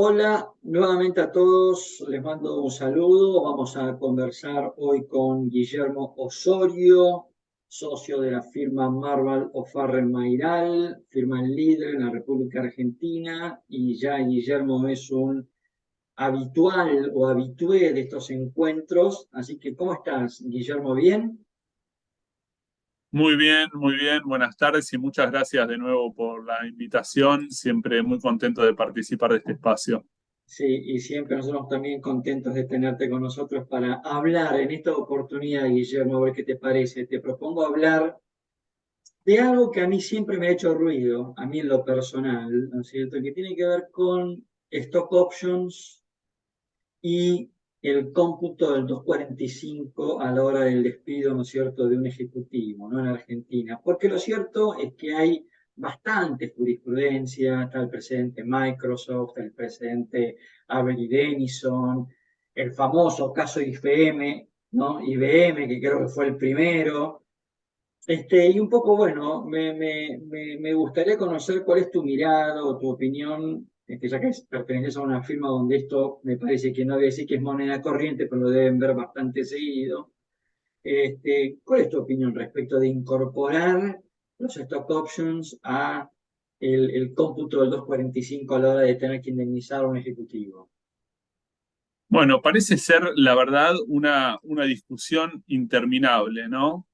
Hola, nuevamente a todos, les mando un saludo. Vamos a conversar hoy con Guillermo Osorio, socio de la firma Marval O'Farrell Mayral, firma líder en la República Argentina, y ya Guillermo es un habitual o habitué de estos encuentros. Así que, ¿cómo estás, Guillermo? ¿Bien? Muy bien, muy bien. Buenas tardes y muchas gracias de nuevo por la invitación. Siempre muy contento de participar de este espacio. Sí, y siempre nosotros también contentos de tenerte con nosotros para hablar en esta oportunidad, Guillermo, a ver qué te parece. Te propongo hablar de algo que a mí siempre me ha hecho ruido, a mí en lo personal, ¿no es cierto? Que tiene que ver con stock options y el cómputo del 245 a la hora del despido, ¿no es cierto?, de un ejecutivo, ¿no? En Argentina. Porque lo cierto es que hay bastante jurisprudencia, está el presidente Microsoft, el presidente Avery Dennison, el famoso caso IBM, ¿no? IBM, que creo que fue el primero. Y un poco, bueno, me gustaría conocer cuál es tu mirada o tu opinión, ya que perteneces a una firma donde esto me parece que no debe decir que es moneda corriente, pero lo deben ver bastante seguido. ¿Cuál es tu opinión respecto de incorporar los stock options a el cómputo del 245 a la hora de tener que indemnizar a un ejecutivo? Bueno, parece ser, la verdad, una discusión interminable, ¿no?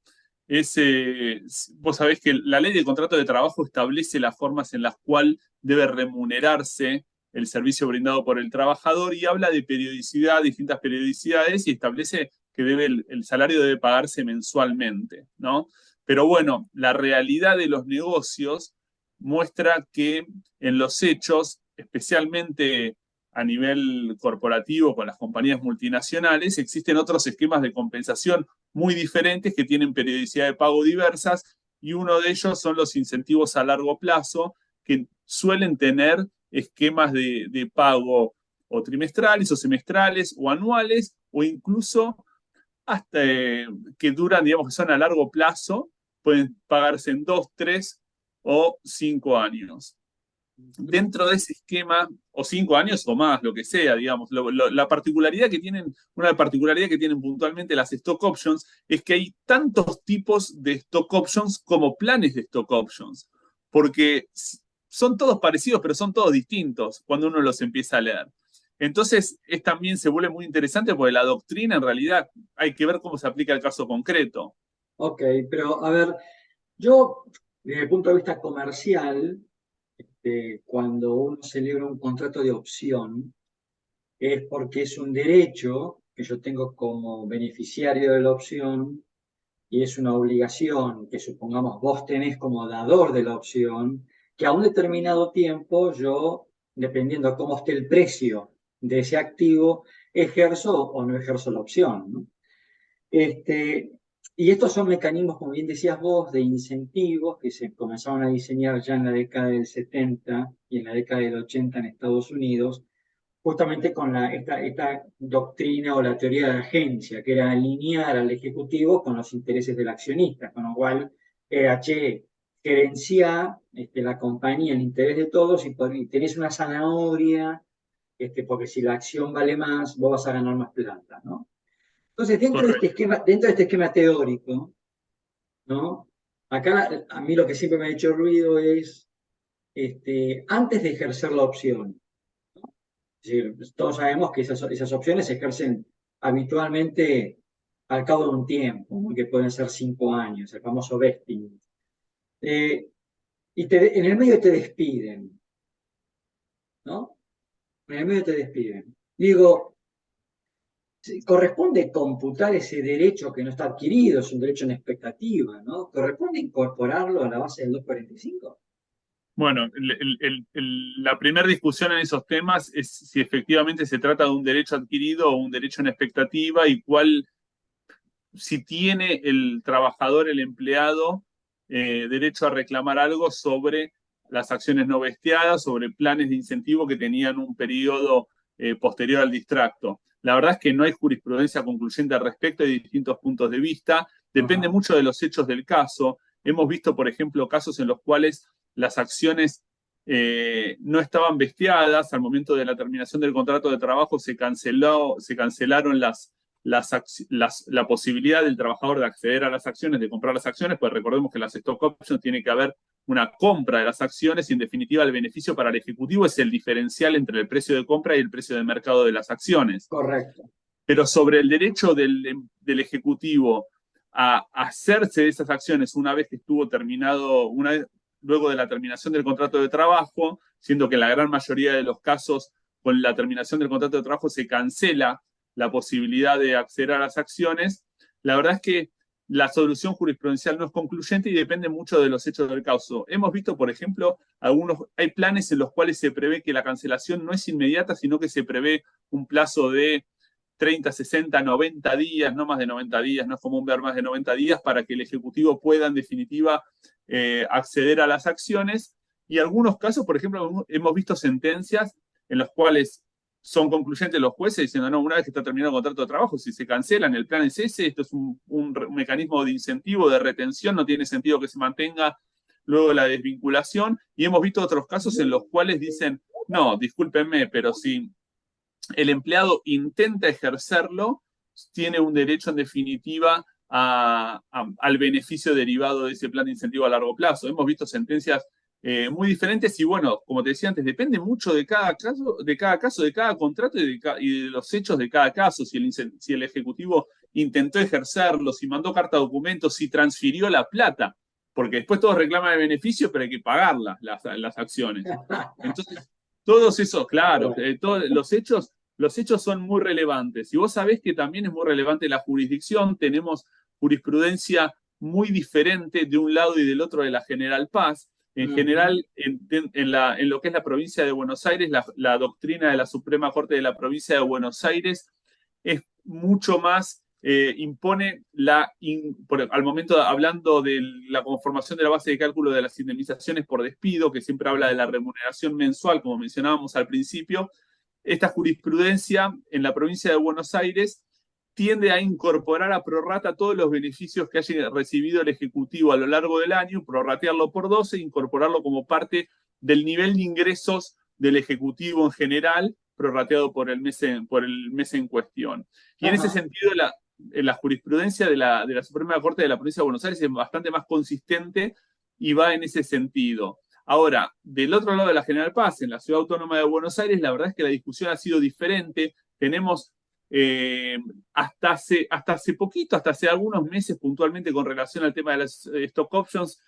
Vos sabés que la ley de contrato de trabajo establece las formas en las cuales debe remunerarse el servicio brindado por el trabajador y habla de periodicidad, distintas periodicidades y establece que el salario debe pagarse mensualmente, ¿no? Pero bueno, la realidad de los negocios muestra que en los hechos, especialmente a nivel corporativo con las compañías multinacionales, existen otros esquemas de compensación muy diferentes que tienen periodicidad de pago diversas y uno de ellos son los incentivos a largo plazo que suelen tener esquemas de pago o trimestrales o semestrales o anuales o incluso hasta que duran, digamos que son a largo plazo, pueden pagarse en 2, 3 o 5 años. Dentro de ese esquema, o 5 años o más, lo que sea, digamos, la particularidad que tienen, una particularidad que tienen puntualmente las stock options es que hay tantos tipos de stock options como planes de stock options, porque son todos parecidos, pero son todos distintos cuando uno los empieza a leer. Entonces, también se vuelve muy interesante porque la doctrina en realidad hay que ver cómo se aplica el caso concreto. Ok, pero a ver, yo, desde el punto de vista comercial, cuando uno celebra un contrato de opción, es porque es un derecho que yo tengo como beneficiario de la opción y es una obligación que supongamos vos tenés como dador de la opción, que a un determinado tiempo yo, dependiendo de cómo esté el precio de ese activo, ejerzo o no ejerzo la opción, ¿no? Este, y estos son mecanismos, como bien decías vos, de incentivos que se comenzaron a diseñar ya en la década del 70 y en la década del 80 en Estados Unidos, justamente con esta doctrina o la teoría de agencia, que era alinear al ejecutivo con los intereses del accionista, con lo cual era, che, gerencia la compañía en interés de todos y tenés una zanahoria, porque si la acción vale más, vos vas a ganar más plata, ¿no? Entonces, Correcto. dentro de este esquema teórico, ¿no? Acá a mí lo que siempre me ha hecho ruido es, antes de ejercer la opción, es decir, todos sabemos que esas opciones se ejercen habitualmente al cabo de un tiempo, ¿no? Que pueden ser 5 años, el famoso vesting. Eh, en el medio te despiden, ¿no? En el medio te despiden. Digo, corresponde computar ese derecho que no está adquirido, es un derecho en expectativa, ¿no? ¿Corresponde incorporarlo a la base del 245? Bueno, la primera discusión en esos temas es si efectivamente se trata de un derecho adquirido o un derecho en expectativa y si tiene el trabajador, el empleado, derecho a reclamar algo sobre las acciones no vesteadas, sobre planes de incentivo que tenían un periodo posterior al distracto. La verdad es que no hay jurisprudencia concluyente al respecto, hay distintos puntos de vista, depende Ajá. mucho de los hechos del caso. Hemos visto, por ejemplo, casos en los cuales las acciones no estaban vestiadas. Al momento de la terminación del contrato de trabajo se cancelaron la posibilidad del trabajador de acceder a las acciones, de comprar las acciones, pues recordemos que las stock options tiene que haber una compra de las acciones y en definitiva el beneficio para el ejecutivo es el diferencial entre el precio de compra y el precio de mercado de las acciones. Correcto. Pero sobre el derecho del ejecutivo a hacerse de esas acciones una vez que estuvo terminado, luego de la terminación del contrato de trabajo, siendo que en la gran mayoría de los casos con la terminación del contrato de trabajo se cancela la posibilidad de acceder a las acciones, la verdad es que la solución jurisprudencial no es concluyente y depende mucho de los hechos del caso. Hemos visto, por ejemplo, hay planes en los cuales se prevé que la cancelación no es inmediata, sino que se prevé un plazo de 30, 60, 90 días, no más de 90 días, no es común ver más de 90 días para que el Ejecutivo pueda en definitiva acceder a las acciones. Y en algunos casos, por ejemplo, hemos visto sentencias en las cuales son concluyentes los jueces diciendo, no, una vez que está terminado el contrato de trabajo, si se cancelan, el plan es ese, esto es un mecanismo de incentivo, de retención, no tiene sentido que se mantenga luego la desvinculación. Y hemos visto otros casos en los cuales dicen, no, discúlpenme, pero si el empleado intenta ejercerlo, tiene un derecho en definitiva al beneficio derivado de ese plan de incentivo a largo plazo. Hemos visto sentencias muy diferentes y bueno, como te decía antes, depende mucho de cada caso, de cada contrato y de los hechos de cada caso. Si el Ejecutivo intentó ejercerlo, si mandó carta de documentos, si transfirió la plata, porque después todos reclaman el beneficio, pero hay que pagarlas, las acciones. Entonces, todos esos, claro, todos los hechos son muy relevantes. Y vos sabés que también es muy relevante la jurisdicción. Tenemos jurisprudencia muy diferente de un lado y del otro de la General Paz. En general, en lo que es la provincia de Buenos Aires, la doctrina de la Suprema Corte de la provincia de Buenos Aires es mucho más, impone al momento hablando de la conformación de la base de cálculo de las indemnizaciones por despido, que siempre habla de la remuneración mensual, como mencionábamos al principio. Esta jurisprudencia en la provincia de Buenos Aires tiende a incorporar a prorrata todos los beneficios que haya recibido el Ejecutivo a lo largo del año, prorratearlo por 12 e incorporarlo como parte del nivel de ingresos del Ejecutivo en general, prorrateado por el mes en cuestión. Y en ese sentido, la jurisprudencia de la Suprema Corte de la Provincia de Buenos Aires es bastante más consistente y va en ese sentido. Ahora, del otro lado de la General Paz, en la Ciudad Autónoma de Buenos Aires, la verdad es que la discusión ha sido diferente. Tenemos hasta hace poquito, hasta hace algunos meses puntualmente con relación al tema de las stock options,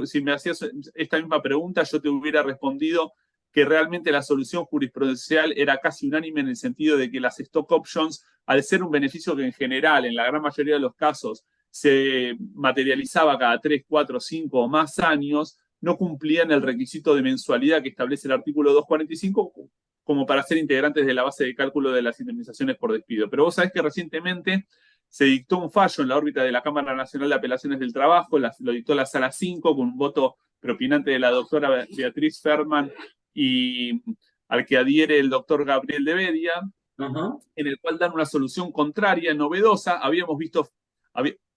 si me hacías esta misma pregunta, yo te hubiera respondido que realmente la solución jurisprudencial era casi unánime en el sentido de que las stock options, al ser un beneficio que en general, en la gran mayoría de los casos, se materializaba cada 3, 4, 5 o más años, no cumplían el requisito de mensualidad que establece el artículo 245 como para ser integrantes de la base de cálculo de las indemnizaciones por despido. Pero vos sabés que recientemente se dictó un fallo en la órbita de la Cámara Nacional de Apelaciones del Trabajo, lo dictó la Sala 5 con un voto propinante de la doctora Beatriz Ferman y al que adhiere el doctor Gabriel de Bedia, en el cual dan una solución contraria, novedosa. Habíamos visto,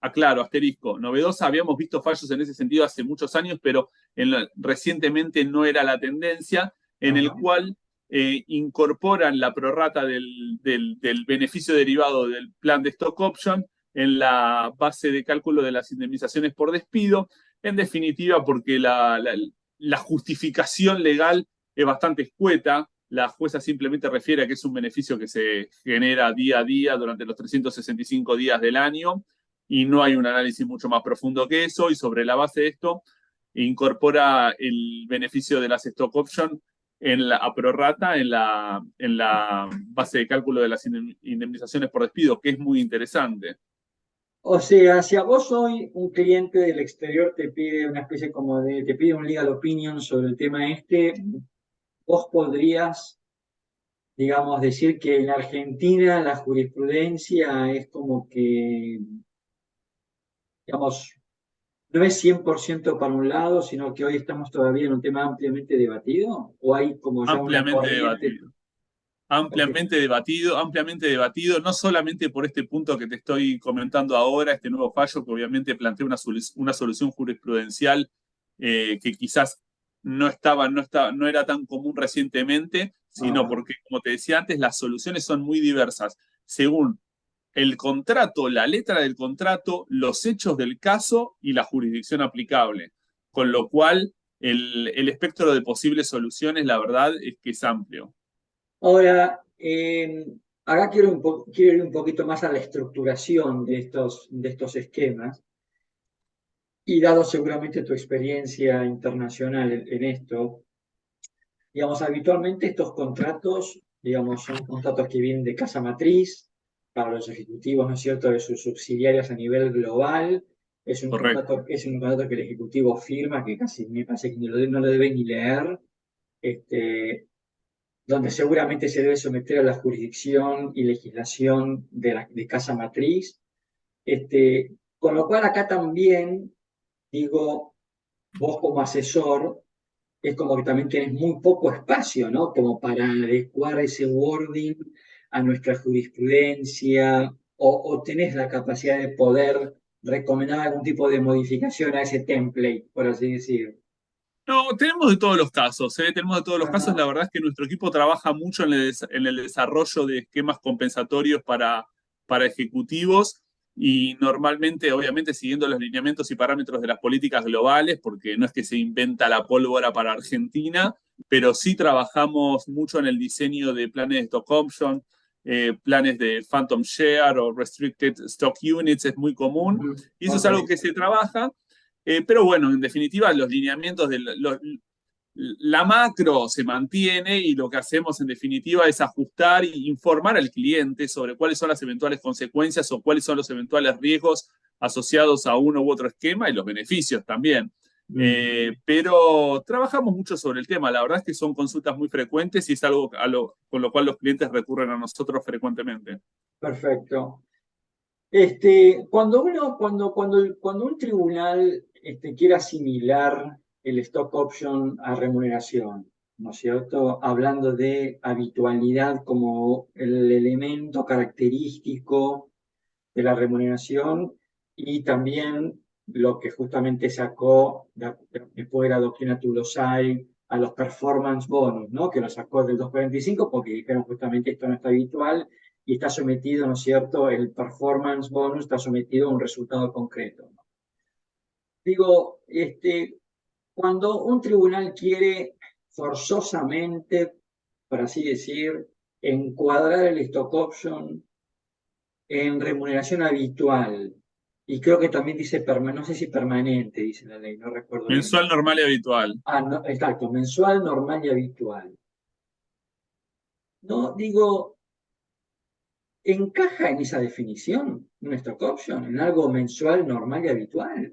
aclaro, asterisco, novedosa, habíamos visto fallos en ese sentido hace muchos años, pero recientemente no era la tendencia, en el cual incorporan la prorrata del beneficio derivado del plan de stock option en la base de cálculo de las indemnizaciones por despido, en definitiva porque la justificación legal es bastante escueta. La jueza simplemente refiere a que es un beneficio que se genera día a día durante los 365 días del año y no hay un análisis mucho más profundo que eso, y sobre la base de esto incorpora el beneficio de las stock options a prorrata en la base de cálculo de las indemnizaciones por despido, que es muy interesante. O sea, si a vos hoy un cliente del exterior te pide una especie como te pide un legal opinion sobre el tema vos podrías, digamos, decir que en Argentina la jurisprudencia es como que, digamos, no es 100% para un lado, sino que hoy estamos todavía en un tema ampliamente debatido, o hay como ya una Ampliamente corriente. debatido. Ampliamente debatido, no solamente por este punto que te estoy comentando ahora, este nuevo fallo que obviamente plantea una solución jurisprudencial que quizás no era tan común recientemente, sino Ajá. porque, como te decía antes, las soluciones son muy diversas, según el contrato, la letra del contrato, los hechos del caso y la jurisdicción aplicable. Con lo cual, el espectro de posibles soluciones, la verdad, es que es amplio. Ahora, acá quiero ir un poquito más a la estructuración de estos esquemas. Y dado seguramente tu experiencia internacional en esto, digamos, habitualmente estos contratos, digamos, son contratos que vienen de casa matriz para los ejecutivos, ¿no es cierto?, de sus subsidiarias a nivel global. Correcto. Es un contrato que el ejecutivo firma, que casi me parece que no lo debe ni leer, este, donde seguramente se debe someter a la jurisdicción y legislación de casa matriz. Con lo cual acá también, digo, vos como asesor, es como que también tenés muy poco espacio, ¿no? Como para adecuar ese wording a nuestra jurisprudencia, o tenés la capacidad de poder recomendar algún tipo de modificación a ese template, por así decir. No, tenemos de todos los casos, ¿eh? Tenemos de todos los casos. Ajá. La verdad es que nuestro equipo trabaja mucho en el desarrollo de esquemas compensatorios para ejecutivos y normalmente, obviamente, siguiendo los lineamientos y parámetros de las políticas globales, porque no es que se inventa la pólvora para Argentina, pero sí trabajamos mucho en el diseño de planes de stock option, planes de phantom share o restricted stock units, es muy común. Ujú. Y eso es Ok. algo que se trabaja. Pero bueno, en definitiva, los lineamientos de la macro se mantiene y lo que hacemos en definitiva es ajustar e informar al cliente sobre cuáles son las eventuales consecuencias o cuáles son los eventuales riesgos asociados a uno u otro esquema y los beneficios también. Ujú. Pero trabajamos mucho sobre el tema. La verdad es que son consultas muy frecuentes y es algo con lo cual los clientes recurren a nosotros frecuentemente. Perfecto. Cuando un tribunal quiere asimilar el stock option a remuneración, ¿no es cierto? Hablando de habitualidad como el elemento característico de la remuneración y también lo que justamente sacó después de la doctrina Tulosay a los performance bonus, ¿no? Que lo sacó del 245 porque dijeron justamente esto no está habitual y está sometido, ¿no es cierto? El performance bonus está sometido a un resultado concreto. Digo, cuando un tribunal quiere forzosamente, por así decir, encuadrar el stock option en remuneración habitual, y creo que también dice, no sé si permanente, dice la ley, no recuerdo bien. Mensual, normal y habitual. Ah, no, exacto, mensual, normal y habitual. No, digo, ¿encaja en esa definición un stock option, en algo mensual, normal y habitual?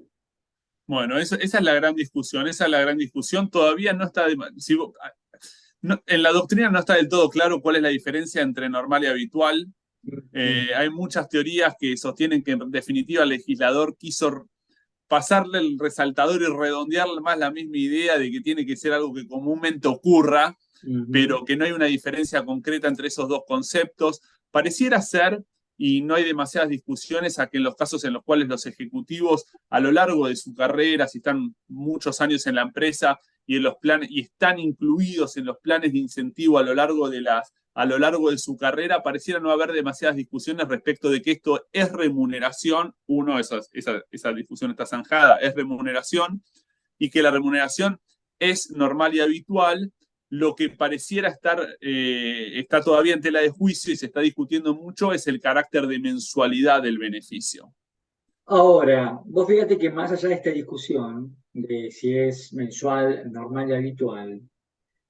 Bueno, esa es la gran discusión, esa es la gran discusión. Todavía no está, en la doctrina no está del todo claro cuál es la diferencia entre normal y habitual. Hay muchas teorías que sostienen que en definitiva el legislador quiso pasarle el resaltador y redondear más la misma idea de que tiene que ser algo que comúnmente ocurra, Ujú. pero que no hay una diferencia concreta entre esos dos conceptos. Pareciera ser, y no hay demasiadas discusiones, a que en los casos en los cuales los ejecutivos a lo largo de su carrera, si están muchos años en la empresa y en los planes y están incluidos en los planes de incentivo a lo largo de su carrera, pareciera no haber demasiadas discusiones respecto de que esto es remuneración. Uno, esa discusión está zanjada, es remuneración, y que la remuneración es normal y habitual. Lo que pareciera está todavía en tela de juicio y se está discutiendo mucho es el carácter de mensualidad del beneficio. Ahora, vos fíjate que más allá de esta discusión de si es mensual, normal y habitual,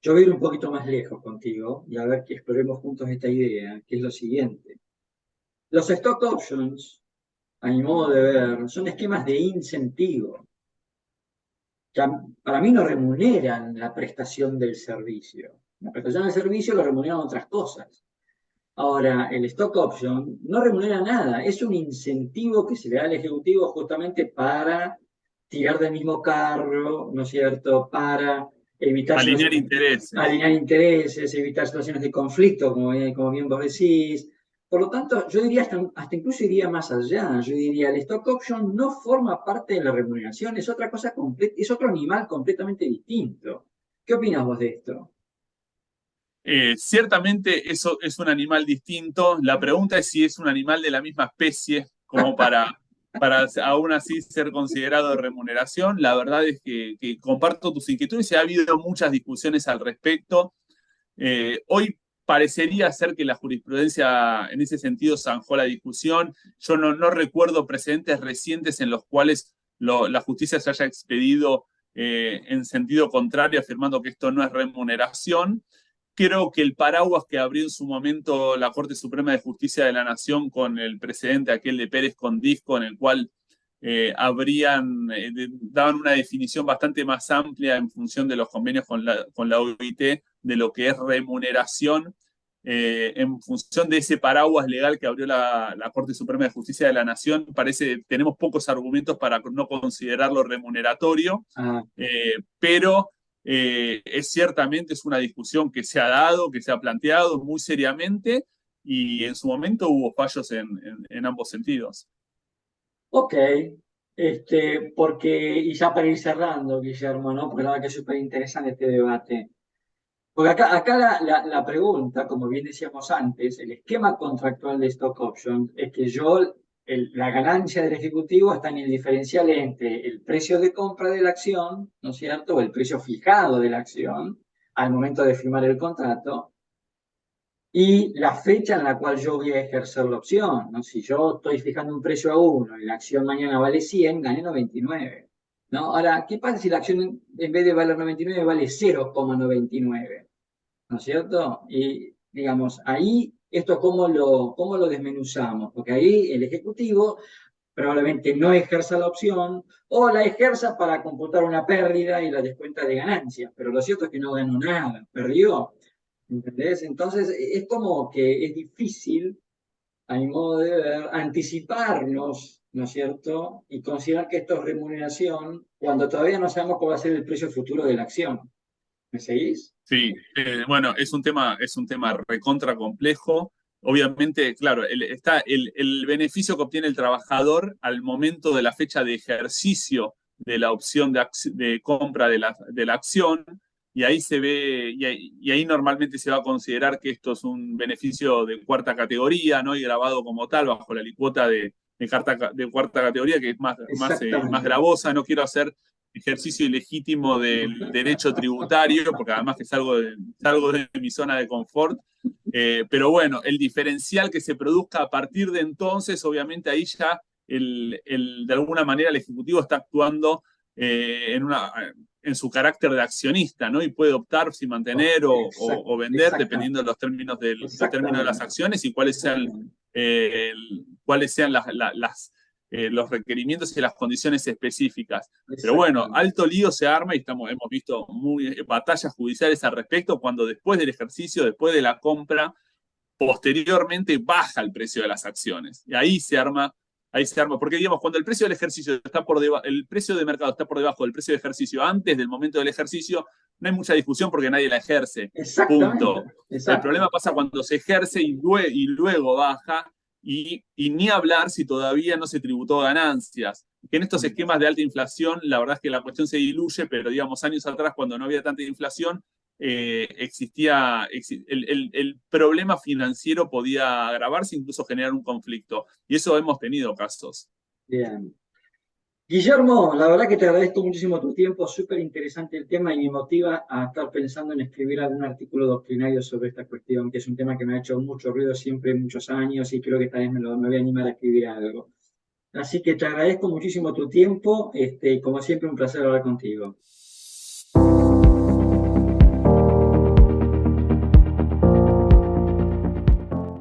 yo voy a ir un poquito más lejos contigo y a ver que exploremos juntos esta idea, que es lo siguiente. Los stock options, a mi modo de ver, son esquemas de incentivo que para mí no remuneran la prestación del servicio. La prestación del servicio lo remuneran otras cosas. Ahora, el stock option no remunera nada, es un incentivo que se le da al ejecutivo justamente para tirar del mismo carro, ¿no es cierto? Para evitar Alinear situaciones, intereses. alinear intereses, evitar situaciones de conflicto, como bien vos decís. Por lo tanto, yo diría hasta incluso iría más allá. Yo diría, el stock option no forma parte de la remuneración, es otra cosa es otro animal completamente distinto. ¿Qué opinas vos de esto? Ciertamente eso es un animal distinto. La pregunta es si es un animal de la misma especie como para aún así ser considerado de remuneración. La verdad es que comparto tus inquietudes y ha habido muchas discusiones al respecto. Hoy parecería ser que la jurisprudencia en ese sentido zanjó la discusión. Yo no recuerdo precedentes recientes en los cuales la justicia se haya expedido en sentido contrario, afirmando que esto no es remuneración. Creo que el paraguas que abrió en su momento la Corte Suprema de Justicia de la Nación con el precedente aquel de Pérez con Disco, en el cual daban una definición bastante más amplia en función de los convenios con la OIT de lo que es remuneración, en función de ese paraguas legal que abrió la Corte Suprema de Justicia de la Nación, tenemos pocos argumentos para no considerarlo remuneratorio, Ah, pero ciertamente es una discusión que se ha dado, que se ha planteado muy seriamente y en su momento hubo fallos en ambos sentidos. ok, porque, y ya para ir cerrando, Guillermo, ¿no? Porque la verdad que es súper interesante este debate. Porque acá la pregunta, como bien decíamos antes, el esquema contractual de stock options es que la ganancia del ejecutivo está en el diferencial entre el precio de compra de la acción, ¿no es cierto? O el precio fijado de la acción al momento de firmar el contrato y la fecha en la cual yo voy a ejercer la opción, ¿no? Si yo estoy fijando un precio a 1 y la acción mañana vale 100, gané 99, ¿no? Ahora, ¿qué pasa si la acción en vez de valer 99 vale 0,99? ¿No es cierto? Y digamos, ahí esto cómo lo desmenuzamos, porque ahí el Ejecutivo probablemente no ejerza la opción o la ejerza para computar una pérdida y la descuenta de ganancias, pero lo cierto es que no ganó nada, perdió, ¿entendés? Entonces es como que es difícil, a mi modo de ver, anticiparnos, ¿no es cierto? Y considerar que esto es remuneración cuando todavía no sabemos cuál va a ser el precio futuro de la acción. ¿Me seguís? Sí, bueno, es un tema recontra complejo. Obviamente, claro, está el beneficio que obtiene el trabajador al momento de la fecha de ejercicio de la opción de compra de la acción, y ahí se ve, y ahí normalmente se va a considerar que esto es un beneficio de cuarta categoría, ¿no? Y grabado como tal bajo la licuota de cuarta categoría, que es más Exactamente. gravosa. No quiero hacer ejercicio ilegítimo del derecho tributario, porque además que salgo de mi zona de confort. Pero bueno, el diferencial que se produzca a partir de entonces, obviamente ahí ya de alguna manera el Ejecutivo está actuando en su carácter de accionista, ¿no? Y puede optar si mantener o vender, dependiendo de los términos de las Exactamente. acciones y cuáles sean los requerimientos y las condiciones específicas. Pero bueno, Exactamente. alto lío se arma y hemos visto batallas judiciales al respecto cuando después del ejercicio, después de la compra, posteriormente baja el precio de las acciones. Y ahí se arma, porque digamos, cuando el precio del ejercicio está el precio de mercado está por debajo del precio de ejercicio antes del momento del ejercicio, no hay mucha discusión porque nadie la ejerce. Exactamente. Punto. El problema Exacto. pasa cuando se ejerce y luego baja, y ni hablar si todavía no se tributó ganancias. Que en estos esquemas de alta inflación, la verdad es que la cuestión se diluye, pero digamos, años atrás, cuando no había tanta inflación, el problema financiero podía agravarse, incluso generar un conflicto. Y eso hemos tenido casos. Bien. Guillermo, la verdad que te agradezco muchísimo tu tiempo, súper interesante el tema y me motiva a estar pensando en escribir algún artículo doctrinario sobre esta cuestión, que es un tema que me ha hecho mucho ruido siempre, muchos años, y creo que esta vez me voy a animar a escribir algo. Así que te agradezco muchísimo tu tiempo, como siempre un placer hablar contigo.